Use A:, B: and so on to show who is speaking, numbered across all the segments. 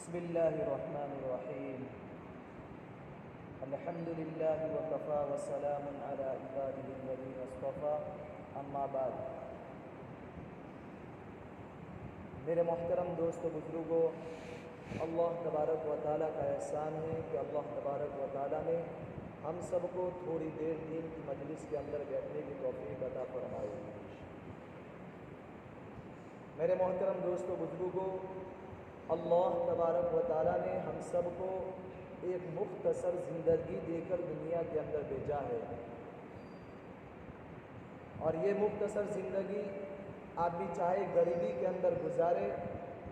A: بسم الله الرحمن الرحيم. الحمد لله وكفى وسلام على عباده الذين اصطفى. اما بعد. میرے محترم دوستو بزرگوں، اللہ تبارک و تعالیٰ کا احسان ہے کہ اللہ تبارک و تعالیٰ نے ہم سب کو تھوڑی دیر دین کی مجلس کے اندر بیٹھنے کی توفیق عطا فرمائی. میرے محترم دوستو بزرگوں، اللہ تبارک و تعالیٰ نے ہم سب کو ایک مختصر زندگی دے کر دنیا کے اندر بھیجا ہے، اور یہ مختصر زندگی آپ بھی چاہے غریبی کے اندر گزارے،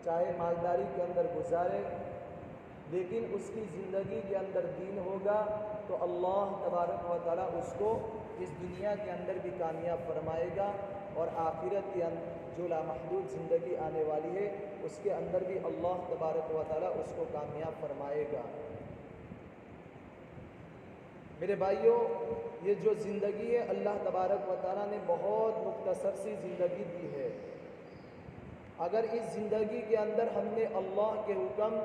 A: چاہے مالداری کے اندر گزارے، لیکن اس کی زندگی کے اندر دین ہوگا تو اللہ تبارک و تعالیٰ اس کو اس دنیا کے اندر بھی کامیاب فرمائے گا، اور آخرت کے اندر جو لامحدود زندگی آنے والی ہے اس کے اندر بھی اللہ تبارک و تعالیٰ اس کو کامیاب فرمائے گا. میرے بھائیوں، یہ جو زندگی ہے اللہ تبارک و تعالیٰ نے بہت مختصر سی زندگی دی ہے. اگر اس زندگی کے اندر ہم نے اللہ کے حکم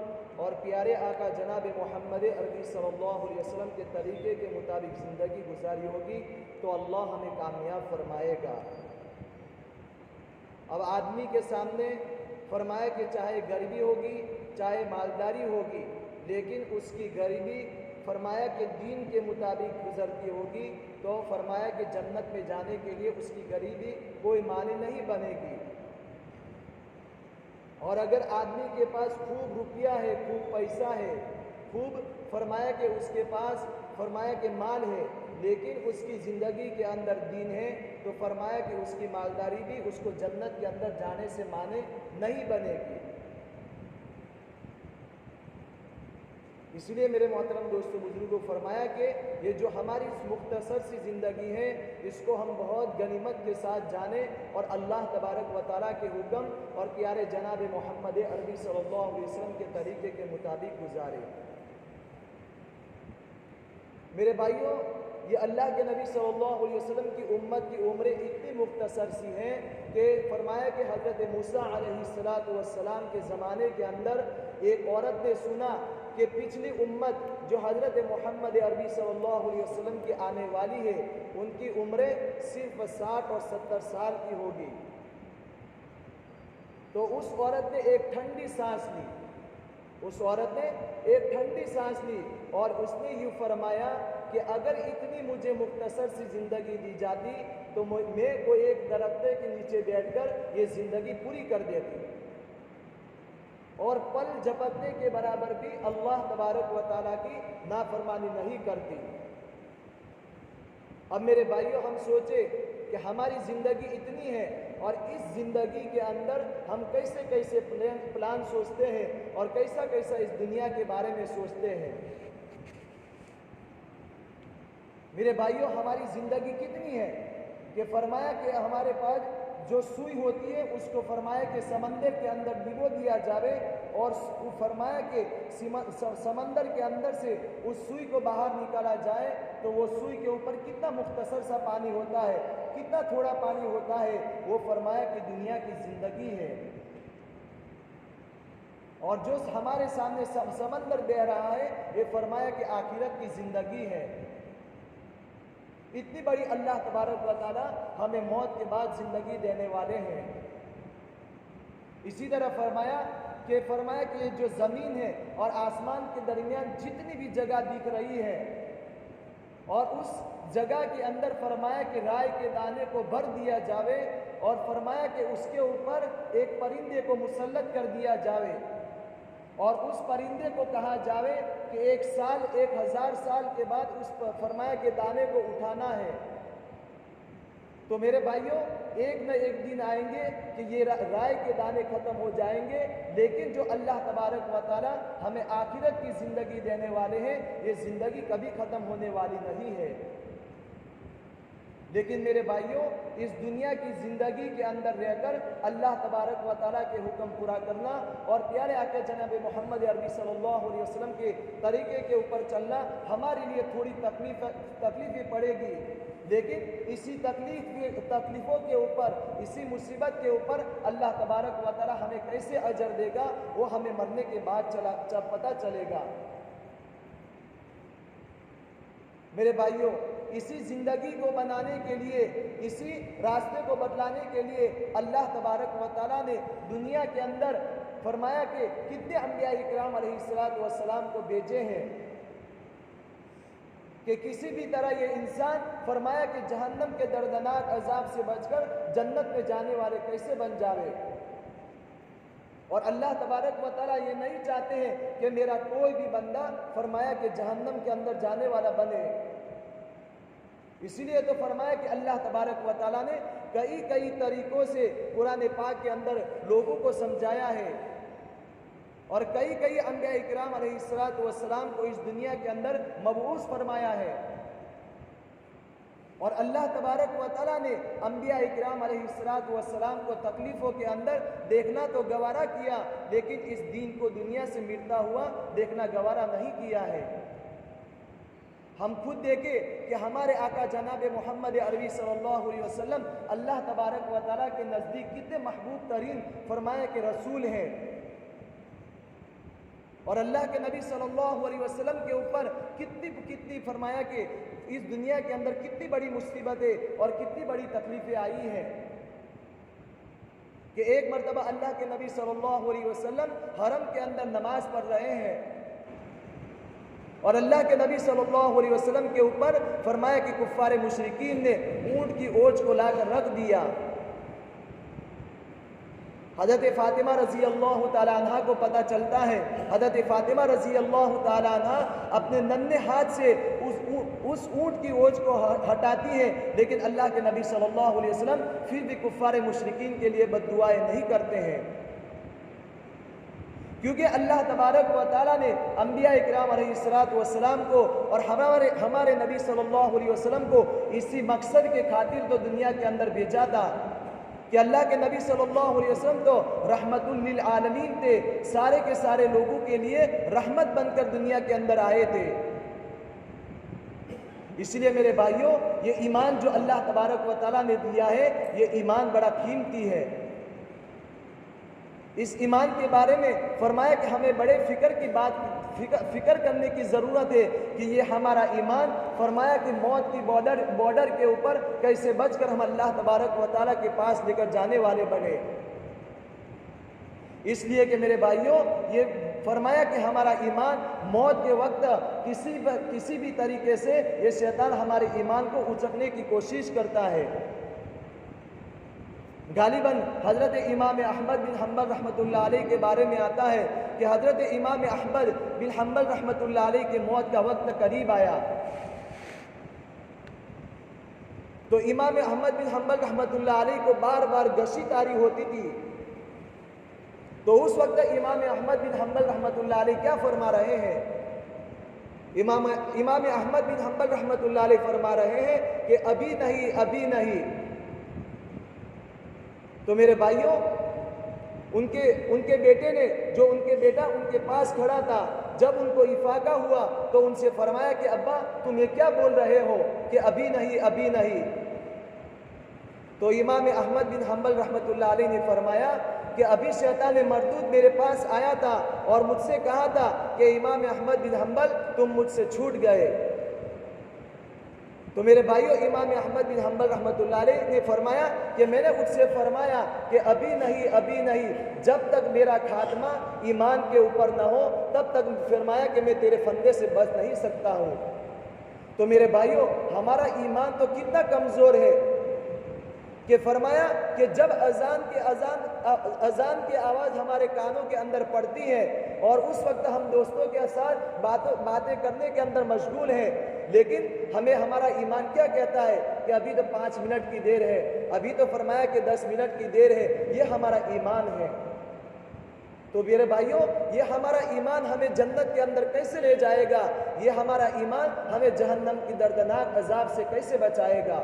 A: اور پیارے آقا جناب محمد عربی صلی اللہ علیہ وسلم کے طریقے کے مطابق زندگی گزاری ہوگی تو اللہ ہمیں کامیاب فرمائے گا. اب آدمی کے سامنے فرمایا کہ چاہے غریبی ہوگی چاہے مالداری ہوگی، لیکن اس کی غریبی فرمایا کہ دین کے مطابق گزرتی ہوگی تو فرمایا کہ جنت میں جانے کے لیے اس کی غریبی کوئی معنی نہیں بنے گی. اور اگر آدمی کے پاس خوب روپیہ ہے، خوب پیسہ ہے، خوب فرمایا کہ اس کے پاس فرمایا کہ مال ہے، لیکن اس کی زندگی کے اندر دین ہے تو فرمایا کہ اس کی مالداری بھی اس کو جنت کے اندر جانے سے معنی نہیں بنے گی. اس لیے میرے محترم دوستو بزرگوں، فرمایا کہ یہ جو ہماری مختصر سی زندگی ہے اس کو ہم بہت غنیمت کے ساتھ جانیں اور اللہ تبارک و تعالیٰ کے حکم اور پیارے جناب محمد عربی صلی اللہ علیہ وسلم کے طریقے کے مطابق گزاریں. میرے بھائیوں، یہ اللہ کے نبی صلی اللہ علیہ وسلم کی امت کی عمریں اتنی مختصر سی ہیں کہ فرمایا کہ حضرت موسیٰ علیہ السلام کے زمانے کے اندر ایک عورت نے سنا کہ پچھلی امت جو حضرت محمد عربی صلی اللہ علیہ وسلم کی آنے والی ہے ان کی عمریں صرف 60 اور 70 سال کی ہوگی. تو اس عورت نے ایک ٹھنڈی سانس لی، اس عورت نے ایک ٹھنڈی سانس لی اور اس نے یوں فرمایا کہ اگر اتنی مجھے مختصر سی زندگی دی جاتی تو میں کوئی ایک درخت کے نیچے بیٹھ کر یہ زندگی پوری کر دیتی، اور پل جھپکنے کے برابر بھی اللہ تبارک و تعالیٰ کی نافرمانی نہیں کرتی. اب میرے بھائیوں، ہم سوچے کہ ہماری زندگی اتنی ہے اور اس زندگی کے اندر ہم کیسے کیسے پلان سوچتے ہیں اور کیسا کیسا اس دنیا کے بارے میں سوچتے ہیں. میرے بھائیوں، ہماری زندگی کتنی ہے کہ فرمایا کہ ہمارے پاس جو سوئی ہوتی ہے اس کو فرمایا کہ سمندر کے اندر ڈبو دیا جاوے اور فرمایا کہ سمندر کے اندر سے اس سوئی کو باہر نکالا جائے تو وہ سوئی کے اوپر کتنا مختصر سا پانی ہوتا ہے، کتنا تھوڑا پانی ہوتا ہے. وہ فرمایا کہ دنیا کی زندگی ہے، اور جو ہمارے سامنے سمندر بہہ رہا ہے یہ فرمایا کہ آخرت کی زندگی ہے. اتنی بڑی اللہ تبارک و تعالیٰ ہمیں موت کے بعد زندگی دینے والے ہیں. اسی طرح فرمایا کہ یہ جو زمین ہے اور آسمان کے درمیان جتنی بھی جگہ دکھ رہی ہے اور اس جگہ کے اندر فرمایا کہ رائے کے دانے کو بھر دیا جاوے اور فرمایا کہ اس کے اوپر ایک پرندے کو مسلط کر دیا جاوے اور اس پرندے کو کہا جاوے کہ 1 سال 1000 سال کے بعد اس فرمایا کے دانے کو اٹھانا ہے. تو میرے بھائیوں، ایک نہ ایک دن آئیں گے کہ یہ رائے کے دانے ختم ہو جائیں گے، لیکن جو اللہ تبارک و تعالیٰ ہمیں آخرت کی زندگی دینے والے ہیں یہ زندگی کبھی ختم ہونے والی نہیں ہے. لیکن میرے بھائیوں، اس دنیا کی زندگی کے اندر رہ کر اللہ تبارک و تعالیٰ کے حکم پورا کرنا اور پیارے آقا جناب محمد عربی صلی اللہ علیہ وسلم کے طریقے کے اوپر چلنا ہمارے لیے تھوڑی تکلیفیں پڑے گی، لیکن اسی تکلیفوں کے اوپر، اسی مصیبت کے اوپر اللہ تبارک و تعالی ہمیں کیسے اجر دے گا وہ ہمیں مرنے کے بعد پتہ چلے گا۔ میرے بھائیوں، اسی زندگی کو بنانے کے لیے، اسی راستے کو بتلانے کے لیے اللہ تبارک و تعالیٰ نے دنیا کے اندر فرمایا کہ کتنے انبیاء اکرام علیہ السلام کو بھیجے ہیں کہ کسی بھی طرح یہ انسان فرمایا کہ جہنم کے دردناک عذاب سے بچ کر جنت میں جانے والے کیسے بن جاوے۔ اور اللہ تبارک و تعالیٰ یہ نہیں چاہتے ہیں کہ میرا کوئی بھی بندہ فرمایا کہ جہنم کے اندر جانے والا بنے۔ اسی لیے تو فرمایا کہ اللہ تبارک و تعالیٰ نے کئی طریقوں سے قرآن پاک کے اندر لوگوں کو سمجھایا ہے، اور کئی انبیاء اکرام علیہ السلام کو اس دنیا کے اندر مبعوث فرمایا ہے۔ اور اللہ تبارک و تعالیٰ نے انبیاء اکرام علیہ السلام کو تکلیفوں کے اندر دیکھنا تو گوارا کیا، لیکن اس دین کو دنیا سے مٹتا ہوا دیکھنا گوارا نہیں کیا ہے۔ ہم خود دیکھیں کہ ہمارے آقا جناب محمد عربی صلی اللہ علیہ وسلم اللہ تبارک و تعالیٰ کے نزدیک کتنے محبوب ترین فرمایا کہ رسول ہیں، اور اللہ کے نبی صلی اللہ علیہ وسلم کے اوپر کتنی فرمایا کہ اس دنیا کے اندر کتنی بڑی مصیبتیں اور کتنی بڑی تکلیفیں آئی ہیں کہ ایک مرتبہ اللہ کے نبی صلی اللہ علیہ وسلم حرم کے اندر نماز پڑھ رہے ہیں، اور اللہ کے نبی صلی اللہ علیہ وسلم کے اوپر فرمایا کہ کفار مشرکین نے اونٹ کی اوچ کو لا کر رکھ دیا۔ حضرت فاطمہ رضی اللہ تعالیٰ عنہ کو پتہ چلتا ہے، حضرت فاطمہ رضی اللہ تعالیٰ عنہ اپنے ننھے ہاتھ سے اس اونٹ کی اوچ کو ہٹاتی ہیں، لیکن اللہ کے نبی صلی اللہ علیہ وسلم پھر بھی کفار مشرکین کے لیے بد دعائیں نہیں کرتے ہیں، کیونکہ اللہ تبارک و تعالیٰ نے انبیاء اکرام علیہ السلام کو اور ہمارے نبی صلی اللہ علیہ وسلم کو اسی مقصد کے خاطر تو دنیا کے اندر بھیجا تھا کہ اللہ کے نبی صلی اللہ علیہ وسلم تو رحمت للعالمین تھے، سارے کے سارے لوگوں کے لیے رحمت بن کر دنیا کے اندر آئے تھے۔ اس لیے میرے بھائیوں، یہ ایمان جو اللہ تبارک و تعالیٰ نے دیا ہے، یہ ایمان بڑا قیمتی ہے۔ اس ایمان کے بارے میں فرمایا کہ ہمیں بڑے فکر کرنے کی ضرورت ہے کہ یہ ہمارا ایمان فرمایا کہ موت کی بارڈر کے اوپر کیسے بچ کر ہم اللہ تبارک و تعالیٰ کے پاس لے کر جانے والے بنے۔ اس لیے کہ میرے بھائیوں، یہ فرمایا کہ ہمارا ایمان موت کے وقت کسی بھی طریقے سے یہ شیطان ہمارے ایمان کو اچکنے کی کوشش کرتا ہے۔ غالباً حضرت امام احمد بن حنبل رحمۃ اللہ علیہ کے بارے میں آتا ہے کہ حضرت امام احمد بن حنبل رحمۃ اللہ علیہ کے موت کا وقت قریب آیا تو امام احمد بن حنبل رحمۃ اللہ علیہ کو بار بار غشی طاری ہوتی تھی، تو اس وقت امام احمد بن حنبل رحمۃ اللہ علیہ کیا فرما رہے ہیں؟ امام احمد بن حنبل رحمۃ اللہ علیہ فرما رہے ہیں کہ ابھی نہیں۔ تو میرے بھائیوں، ان کے بیٹے نے ان کے پاس کھڑا تھا، جب ان کو افاقہ ہوا تو ان سے فرمایا کہ ابا تم یہ کیا بول رہے ہو کہ ابھی نہیں۔ تو امام احمد بن حنبل رحمۃ اللہ علیہ نے فرمایا کہ ابھی شیطان مردود میرے پاس آیا تھا اور مجھ سے کہا تھا کہ امام احمد بن حنبل تم مجھ سے چھوٹ گئے۔ تو میرے بھائیوں، امام احمد بن حنبل رحمۃ اللہ علیہ نے فرمایا کہ میں نے اس سے فرمایا کہ ابھی نہیں، جب تک میرا خاتمہ ایمان کے اوپر نہ ہو تب تک فرمایا کہ میں تیرے فندے سے بچ نہیں سکتا ہوں۔ تو میرے بھائیوں، ہمارا ایمان تو کتنا کمزور ہے کہ فرمایا کہ جب اذان کی آواز ہمارے کانوں کے اندر پڑتی ہے اور اس وقت ہم دوستوں کے ساتھ باتیں کرنے کے اندر مشغول ہیں، لیکن ہمیں ہمارا ایمان کیا کہتا ہے کہ ابھی تو 5 منٹ کی دیر ہے، ابھی تو فرمایا کہ 10 منٹ کی دیر ہے، یہ ہمارا ایمان ہے۔ تو میرے بھائیوں، یہ ہمارا ایمان ہمیں جنت کے اندر کیسے لے جائے گا؟ یہ ہمارا ایمان ہمیں جہنم کی دردناک عذاب سے کیسے بچائے گا؟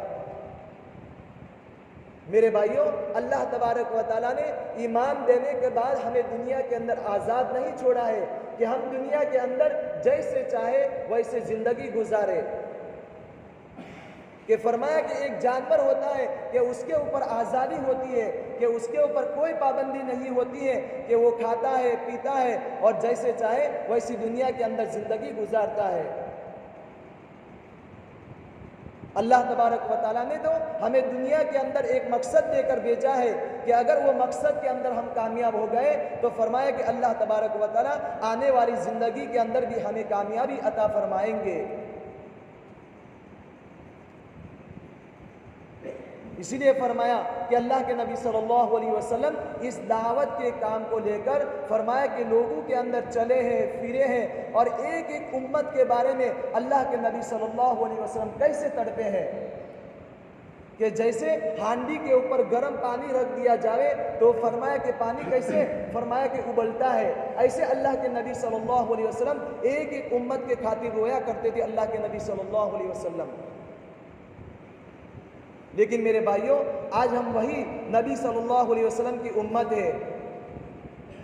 A: میرے بھائیوں، اللہ تبارک و تعالیٰ نے ایمان دینے کے بعد ہمیں دنیا کے اندر آزاد نہیں چھوڑا ہے کہ ہم دنیا کے اندر جیسے چاہے ویسے زندگی گزارے۔ کہ فرمایا کہ ایک جانور ہوتا ہے کہ اس کے اوپر آزادی ہوتی ہے، کہ اس کے اوپر کوئی پابندی نہیں ہوتی ہے، کہ وہ کھاتا ہے، پیتا ہے اور جیسے چاہے ویسی دنیا کے اندر زندگی گزارتا ہے۔ اللہ تبارک و تعالیٰ نے تو ہمیں دنیا کے اندر ایک مقصد دے کر بھیجا ہے کہ اگر وہ مقصد کے اندر ہم کامیاب ہو گئے تو فرمایا کہ اللہ تبارک و تعالیٰ آنے والی زندگی کے اندر بھی ہمیں کامیابی عطا فرمائیں گے۔ اسی لیے فرمایا کہ اللہ کے نبی صلی اللہ علیہ وسلم اس دعوت کے کام کو لے کر فرمایا کہ لوگوں کے اندر چلے ہیں، پھرے ہیں، اور ایک ایک امت کے بارے میں اللہ کے نبی صلی اللہ علیہ وسلم کیسے تڑپے ہیں کہ جیسے ہانڈی کے اوپر گرم پانی رکھ دیا جائے تو فرمایا کہ پانی کیسے فرمایا کہ ابلتا ہے، ایسے اللہ کے نبی صلی اللہ علیہ وسلم ایک ایک امت کے خاطر رویا کرتے تھے اللہ کے نبی صلی اللہ علیہ وسلم۔ لیکن میرے بھائیوں، آج ہم وہی نبی صلی اللہ علیہ وسلم کی امت ہے۔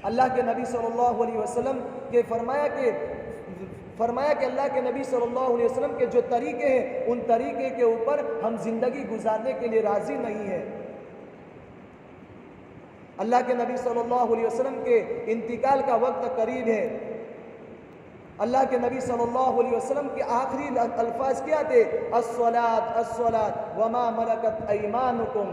A: اللہ کے نبی صلی اللہ علیہ وسلم کے فرمایا کہ اللہ کے نبی صلی اللہ علیہ وسلم کے جو طریقے ہیں ان طریقے کے اوپر ہم زندگی گزارنے کے لیے راضی نہیں ہیں۔ اللہ کے نبی صلی اللہ علیہ وسلم کے انتقال کا وقت قریب ہے۔ اللہ کے نبی صلی اللہ علیہ وسلم کے آخری الفاظ کیا تھے؟ الصلاۃ الصلاۃ وما ملکت ایمانکم۔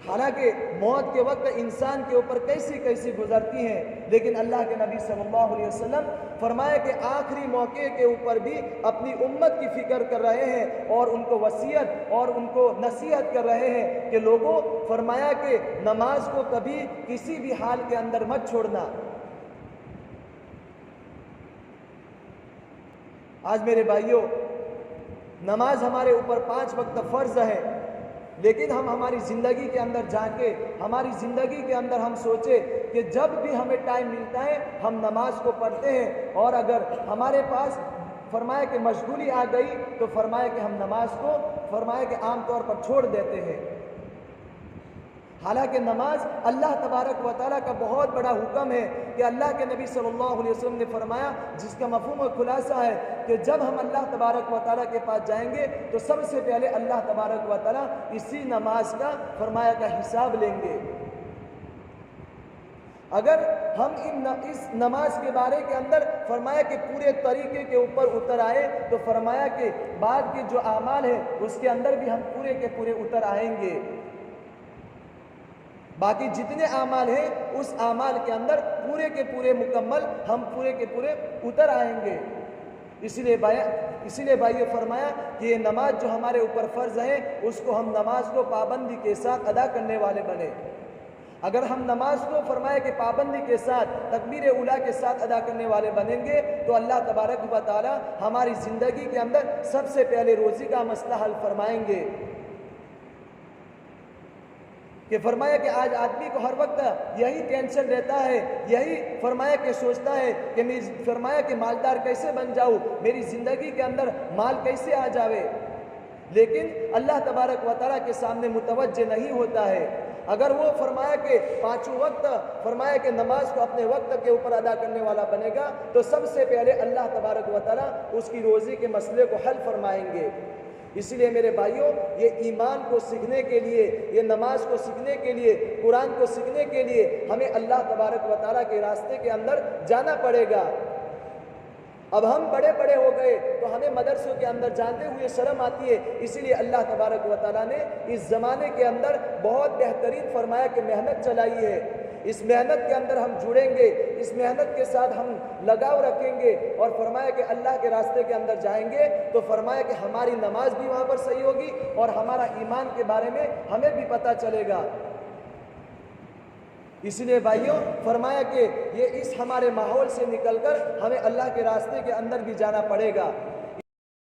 A: حالانکہ موت کے وقت انسان کے اوپر کیسی کیسی گزرتی ہیں، لیکن اللہ کے نبی صلی اللہ علیہ وسلم فرمایا کہ آخری موقع کے اوپر بھی اپنی امت کی فکر کر رہے ہیں اور ان کو وصیت اور ان کو نصیحت کر رہے ہیں کہ لوگوں، فرمایا کہ نماز کو کبھی کسی بھی حال کے اندر مت چھوڑنا۔ آج میرے بھائیوں، نماز ہمارے اوپر 5 وقت فرض ہے، لیکن ہم ہماری زندگی کے اندر جا کے ہماری زندگی کے اندر ہم سوچے کہ جب بھی ہمیں ٹائم ملتا ہے ہم نماز کو پڑھتے ہیں، اور اگر ہمارے پاس فرمایا کہ مشغولی آ گئی تو فرمایا کہ ہم نماز کو فرمایا کہ عام طور پر چھوڑ دیتے ہیں۔ حالانکہ نماز اللہ تبارک و تعالیٰ کا بہت بڑا حکم ہے کہ اللہ کے نبی صلی اللہ علیہ وسلم نے فرمایا، جس کا مفہوم و خلاصہ ہے کہ جب ہم اللہ تبارک و تعالیٰ کے پاس جائیں گے تو سب سے پہلے اللہ تبارک و تعالیٰ اسی نماز کا فرمایا کا حساب لیں گے۔ اگر ہم اس نماز کے بارے کے اندر فرمایا کہ پورے طریقے کے اوپر اتر آئے تو فرمایا کہ بعد کے جو اعمال ہیں اس کے اندر بھی ہم پورے کے پورے اتر آئیں گے۔ باقی جتنے اعمال ہیں اس اعمال کے اندر پورے کے پورے مکمل ہم پورے کے پورے اتر آئیں گے۔ اسی لیے بھائیو فرمایا کہ یہ نماز جو ہمارے اوپر فرض ہے اس کو ہم نماز کو پابندی کے ساتھ ادا کرنے والے بنے۔ اگر ہم نماز کو فرمایا کہ پابندی کے ساتھ تکبیر اولیٰ کے ساتھ ادا کرنے والے بنیں گے تو اللہ تبارک و تعالی ہماری زندگی کے اندر سب سے پہلے روزی کا مسئلہ حل فرمائیں گے۔ کہ فرمایا کہ آج آدمی کو ہر وقت یہی ٹینشن رہتا ہے، یہی فرمایا کہ سوچتا ہے کہ میں فرمایا کہ مالدار کیسے بن جاؤں، میری زندگی کے اندر مال کیسے آ جاوے، لیکن اللہ تبارک و تعالیٰ کے سامنے متوجہ نہیں ہوتا ہے۔ اگر وہ فرمایا کہ 5 وقت فرمایا کہ نماز کو اپنے وقت کے اوپر ادا کرنے والا بنے گا تو سب سے پہلے اللہ تبارک و تعالیٰ اس کی روزی کے مسئلے کو حل فرمائیں گے۔ اس لیے میرے بھائیوں، یہ ایمان کو سیکھنے کے لیے، یہ نماز کو سیکھنے کے لیے، قرآن کو سیکھنے کے لیے ہمیں اللہ تبارک و تعالیٰ کے راستے کے اندر جانا پڑے گا۔ اب ہم بڑے بڑے ہو گئے تو ہمیں مدرسوں کے اندر جاتے ہوئے شرم آتی ہے، اسی لیے اللہ تبارک و تعالیٰ نے اس زمانے کے اندر بہت بہترین فرمایا کہ محنت چلائی ہے۔ اس محنت کے اندر ہم جڑیں گے، اس محنت کے ساتھ ہم لگاؤ رکھیں گے اور فرمایا کہ اللہ کے راستے کے اندر جائیں گے تو فرمایا کہ ہماری نماز بھی وہاں پر صحیح ہوگی اور ہمارا ایمان کے بارے میں ہمیں بھی پتہ چلے گا۔ اس لیے بھائیوں فرمایا کہ یہ اس ہمارے ماحول سے نکل کر ہمیں اللہ کے راستے کے اندر بھی جانا پڑے گا۔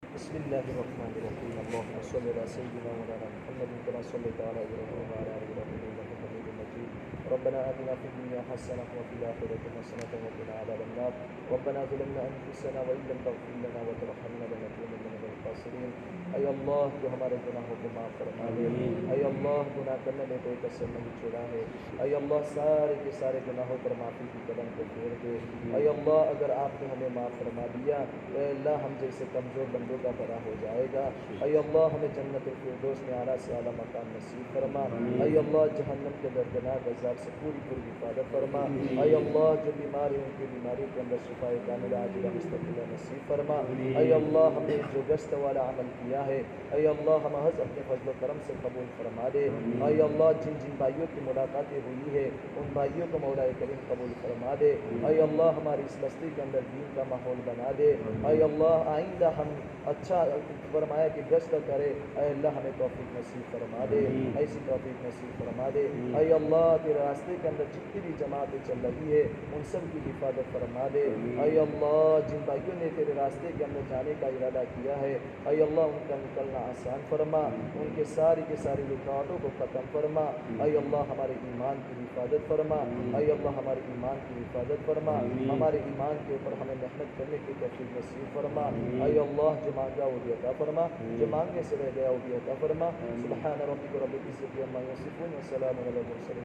A: بسم اللہ الرحمن الرحیم، اللہم صلی علی سیدنا مولانا محمد کما صلیت علی ابراہیم وعلی آل ابراہیم انک حمید مجید، ربنا آتنا فی الدنیا حسنہ وفی الآخرۃ حسنہ وقنا عذاب النار، ربنا ظلمنا انفسنا وان لم تغفر لنا وترحمنا لنکونن من الخاسرين. اے اللہ تو ہمارے گناہوں کو معاف فرما دے. اے اللہ گناہ کرنے میں کوئی کسر نہیں چھوڑا ہے. اے اللہ سارے کے سارے گناہوں پر معافی کی قدم کو پھیر دے. اے اللہ اگر آپ نے ہمیں معاف فرما دیا تو اے اللہ ہم جیسے کمزور بندوں کا بڑا ہو جائے گا. اے اللہ ہمیں جنت الفردوس میں اعلیٰ سے اعلیٰ مقام نصیب فرما. اے اللہ جہنم کے دردناک عذاب سے پوری پوری حفاظت فرما. اے اللہ جو بیمار ہیں ان کی بیماری کے اندر شفا کاملہ عاجلہ مستقبلہ نصیب فرما. اے اللہ ہم نے جو گشت والا عمل کیا ہے اے اللہ ہم محض اپنے فضل و کرم سے قبول فرما دے. اے اللہ جن جن بھائیوں کی ملاقاتیں ہوئی ہے ان بھائیوں کو مولا کریم قبول فرما دے. اے اللہ ہماری اس بستی کے اندر دین کا ماحول بنا دے. اے اللہ آئندہ ہم اچھا فرمایا کہ گشت کرے. اے اللہ ہمیں توفیق نصیب فرما دے. ایسی توفیق نصیب فرما دے. اے اللہ تیرے راستے کے اندر جتنی بھی جماعتیں چل رہی ہے ان سب کی حفاظت فرما دے. اے اللہ جن بھائیوں نے تیرے راستے کے اندر جانے کا ارادہ کیا ہے اے اللہ ان کا نکلنا آسان فرما. ان کے ساری رکاوٹوں کو ختم فرما. اے اللہ ہمارے ایمان کی حفاظت فرما. اے اللہ ہمارے ایمان کی حفاظت فرما. ہمارے ایمان کے اوپر ہمیں محنت کرنے کی توفیق نصیب فرما. اے اللہ جو مانگا وہ بھی عطا فرما. جو مانگنے سے رہ گیا وہ بھی عطا فرما. سبحان ربک رب العزة عما یصفون وسلام علی المرسلین.